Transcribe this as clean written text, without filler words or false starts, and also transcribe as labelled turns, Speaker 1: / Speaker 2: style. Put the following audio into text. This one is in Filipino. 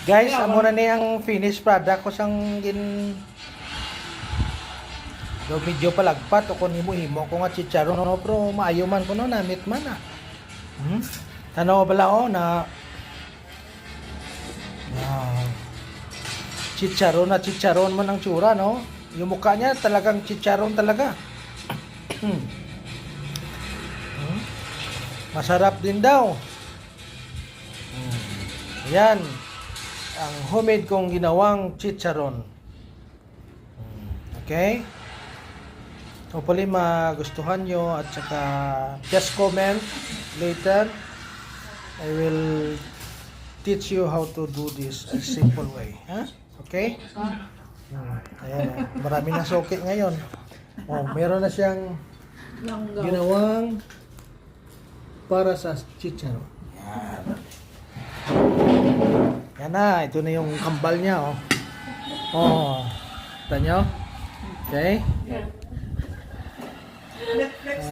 Speaker 1: Guys, amo na ni ang finished product ko sang gin do medyo palagpat o kun himo-himo ko nga chicharon no pero maayo man ko no namit man ah. Tanaw bala na chicharon man ang tsura no. Yung mukha niya talagang chicharon talaga. Masarap din daw. Yan ang homemade kong ginawang chicharon. Okay? Hopefully magustuhan nyo at saka just comment later. I will teach you how to do this a simple way. Huh? Okay? Ayan, marami na soke ngayon. Meron na siyang ginawang para sa chicharon. Yan na, ito na yung kambal niya. Kita nyo? Okay?